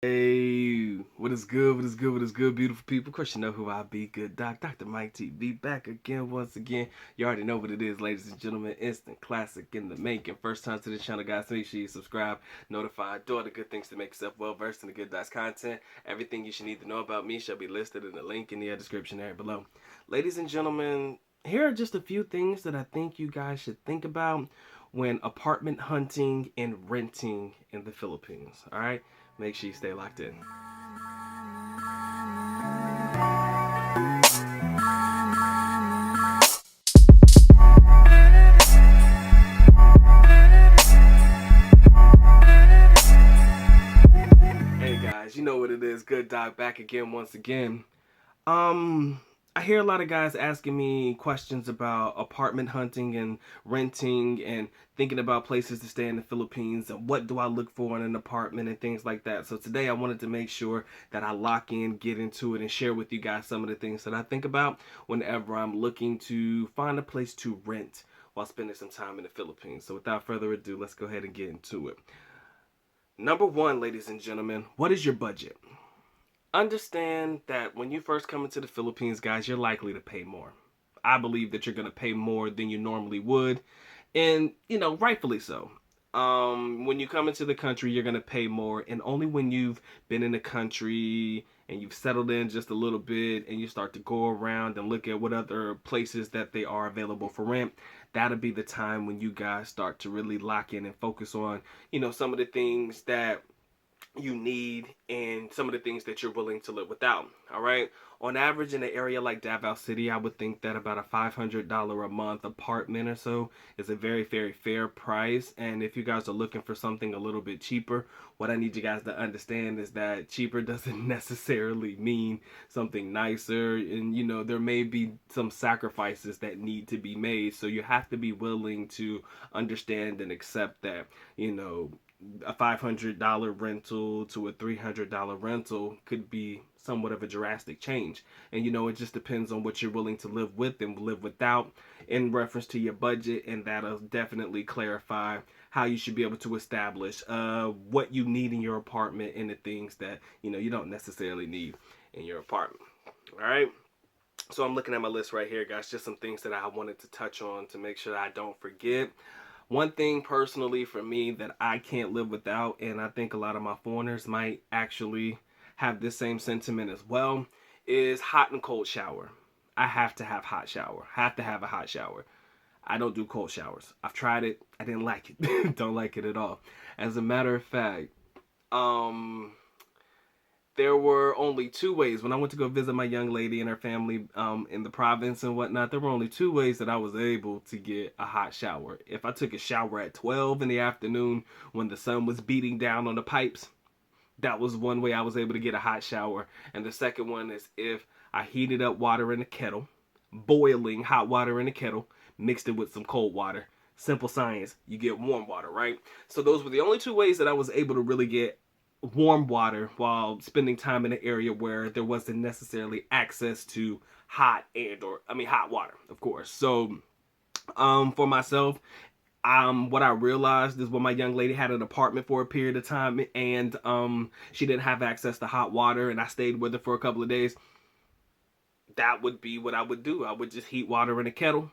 Hey, what is good? What is good? What is good, beautiful people? Of course, you know who I be. Good Doc, Dr. Mike TV, back again, once again. You already know what it is, ladies and gentlemen. Instant classic in the making. First time to the channel, guys. Make sure you subscribe, notify, do all the good things to make yourself well versed in the Good Docs content. Everything you should need to know about me shall be listed in the link in the description area below. Ladies and gentlemen, here are just a few things that I think you guys should think about when apartment hunting and renting in the Philippines. All right. Make sure you stay locked in. Hey guys, you know what it is. Good Doc back again once again. Um, I hear a lot of guys asking me questions about apartment hunting and renting and thinking about places to stay in the Philippines and what do I look for in an apartment and things like that. So today I wanted to make sure that I lock in, get into it, and share with you guys some of the things that I think about whenever I'm looking to find a place to rent while spending some time in the Philippines. So without further ado, let's go ahead and get into it. Number one, ladies and gentlemen, what is your budget? Understand that when you first come into the Philippines, guys, you're likely to pay more. I believe that you're going to pay more than you normally would, and rightfully so. When you come into the country, you're going to pay more, and only when you've been in the country and you've settled in just a little bit and you start to go around and look at what other places that they are available for rent, that'll be the time when you guys start to really lock in and focus on some of the things that you need and some of the things that you're willing to live without. All right. On average, in an area like Davao City, I would think that about a $500 a month apartment or so is a very, very fair price. And if you guys are looking for something a little bit cheaper, what I need you guys to understand is that cheaper doesn't necessarily mean something nicer. And, there may be some sacrifices that need to be made. So you have to be willing to understand and accept that, a $500 rental to a $300 rental could be somewhat of a drastic change. And it just depends on what you're willing to live with and live without in reference to your budget, and that'll definitely clarify how you should be able to establish what you need in your apartment and the things that you don't necessarily need in your apartment. All right. So I'm looking at my list right here, guys. Just some things that I wanted to touch on to make sure that I don't forget. One thing personally for me that I can't live without, and I think a lot of my foreigners might actually have this same sentiment as well, is hot and cold shower. I have to have hot shower. Have to have a hot shower. I don't do cold showers. I've tried it. I didn't like it. Don't like it at all. As a matter of fact, um, there were only two ways when I went to go visit my young lady and her family in the province and whatnot. There were only two ways that I was able to get a hot shower. If I took a shower at 12 in the afternoon when the sun was beating down on the pipes, that was one way I was able to get a hot shower. And the second one is if I heated up water in a kettle, boiling hot water in a kettle, mixed it with some cold water. Simple science, you get warm water, right? So those were the only two ways that I was able to really get warm water while spending time in an area where there wasn't necessarily access to hot water, of course. So for myself, what I realized is when my young lady had an apartment for a period of time and she didn't have access to hot water and I stayed with her for a couple of days, that would be what I would do. I would just heat water in a kettle,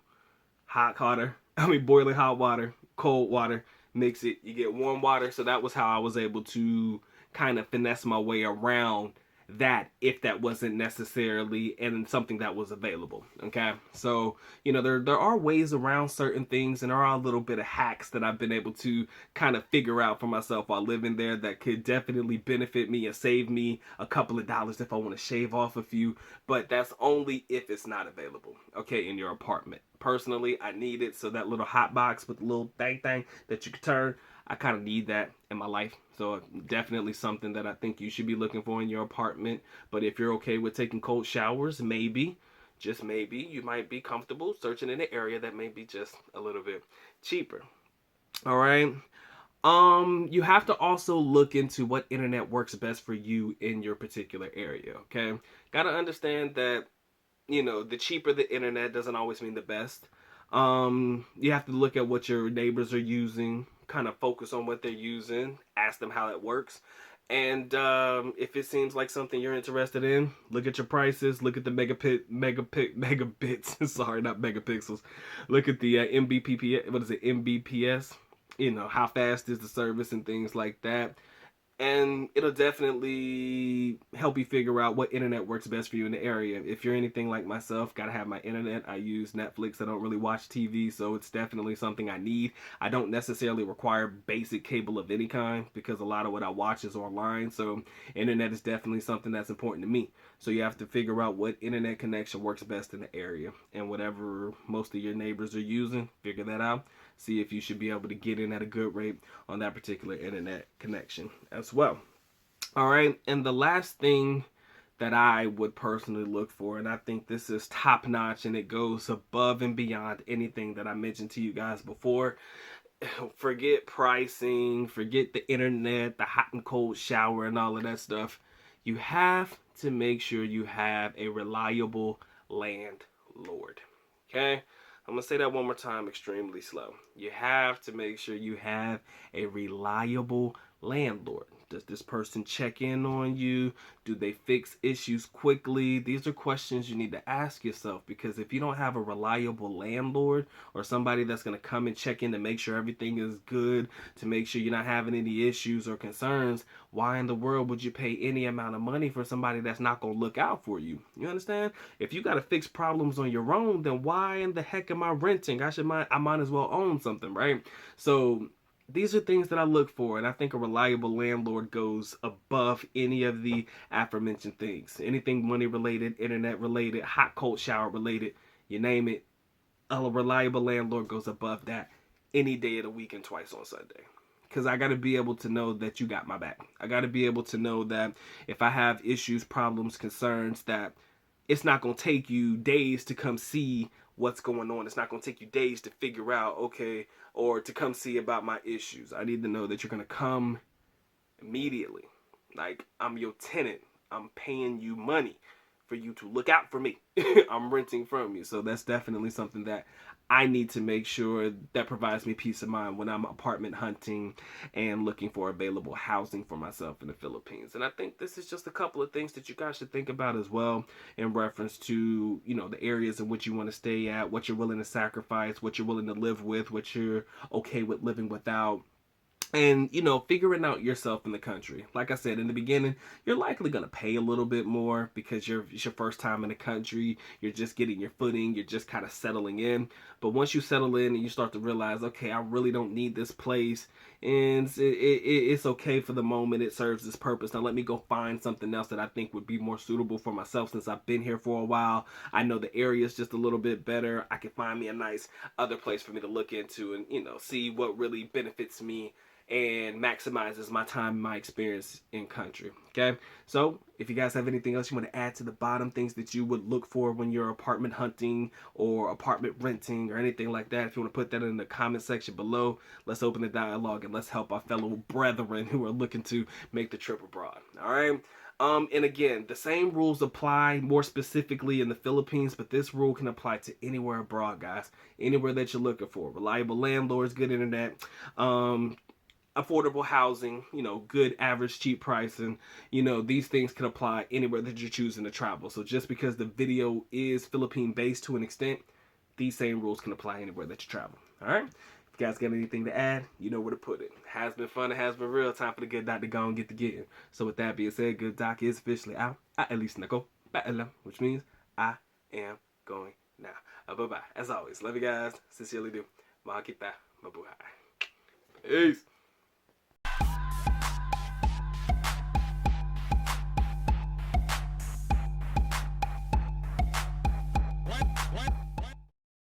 boiling hot water, cold water, mix it, you get warm water. So that was how I was able to kind of finesse my way around that if that wasn't necessarily and something that was available. Okay. So, there are ways around certain things, and there are a little bit of hacks that I've been able to kind of figure out for myself while living there that could definitely benefit me and save me a couple of dollars if I want to shave off a few, but that's only if it's not available, okay, in your apartment. Personally, I need it, so that little hot box with the little thing that you can turn, I kind of need that in my life. So definitely something that I think you should be looking for in your apartment. But if you're okay with taking cold showers, maybe, just maybe, you might be comfortable searching in an area that may be just a little bit cheaper. All right. You have to also look into what internet works best for you in your particular area. Okay. Gotta understand that the cheaper the internet doesn't always mean the best. You have to look at what your neighbors are using, kind of focus on what they're using, ask them how it works. And if it seems like something you're interested in, look at your prices. Look at the megabits. Sorry, not megapixels. Look at the Mbps. What is it? Mbps. You know, how fast is the service and things like that. And it'll definitely help you figure out what internet works best for you in the area. If you're anything like myself, gotta have my internet. I use Netflix. I don't really watch TV, so it's definitely something I need. I don't necessarily require basic cable of any kind because a lot of what I watch is online. So internet is definitely something that's important to me. So you have to figure out what internet connection works best in the area, and whatever most of your neighbors are using, figure that out. See if you should be able to get in at a good rate on that particular internet connection as well. All right, and the last thing that I would personally look for, and I think this is top notch and it goes above and beyond anything that I mentioned to you guys before. Forget pricing, forget the internet, the hot and cold shower, and all of that stuff. You have to make sure you have a reliable landlord. Okay? I'm going to say that one more time extremely slow. You have to make sure you have a reliable landlord. Does this person check in on you? Do they fix issues quickly? These are questions you need to ask yourself, because if you don't have a reliable landlord or somebody that's going to come and check in to make sure everything is good, to make sure you're not having any issues or concerns, why in the world would you pay any amount of money for somebody that's not going to look out for you? You understand? If you got to fix problems on your own, then why in the heck am I renting? I might as well own something, right? So these are things that I look for, and I think a reliable landlord goes above any of the aforementioned things. Anything money related, internet related, hot cold shower related, you name it, a reliable landlord goes above that any day of the week and twice on Sunday. Because I got to be able to know that you got my back. I got to be able to know that if I have issues, problems, concerns, that it's not going to take you days to come see what's going on. It's not going to take you days to figure out, okay, or to come see about my issues. I need to know that you're going to come immediately. Like, I'm your tenant. I'm paying you money for you to look out for me. I'm renting from you. So that's definitely something that I need to make sure that provides me peace of mind when I'm apartment hunting and looking for available housing for myself in the Philippines. And I think this is just a couple of things that you guys should think about as well in reference to, you know, the areas in which you want to stay at, what you're willing to sacrifice, what you're willing to live with, what you're okay with living without. And, you know, figuring out yourself in the country. Like I said in the beginning, you're likely going to pay a little bit more because it's your first time in the country. You're just getting your footing. You're just kind of settling in. But once you settle in and you start to realize, okay, I really don't need this place, and it's okay for the moment. It serves its purpose. Now let me go find something else that I think would be more suitable for myself since I've been here for a while. I know the area is just a little bit better. I can find me a nice other place for me to look into and, you know, see what really benefits me and maximizes my time and my experience in country. Okay, so if you guys have anything else you want to add to the bottom, things that you would look for when you're apartment hunting or apartment renting or anything like that, if you want to put that in the comment section below, let's open the dialogue and let's help our fellow brethren who are looking to make the trip abroad. All right. And again, the same rules apply more specifically in the Philippines, but this rule can apply to anywhere abroad, guys. Anywhere that you're looking for. Reliable landlords, good internet, affordable housing, you know, good average cheap pricing, you know, these things can apply anywhere that you're choosing to travel. So just because the video is Philippine based to an extent, these same rules can apply anywhere that you travel. All right. If you guys got anything to add, you know where to put it. Has been fun. It has been real. Time for the good doc to go and get to getting. So with that being said, good doc is officially out. At least Nako, which means I am going now. Bye bye. As always, love you guys. Sincerely do. Makita. Mabuhay. Peace.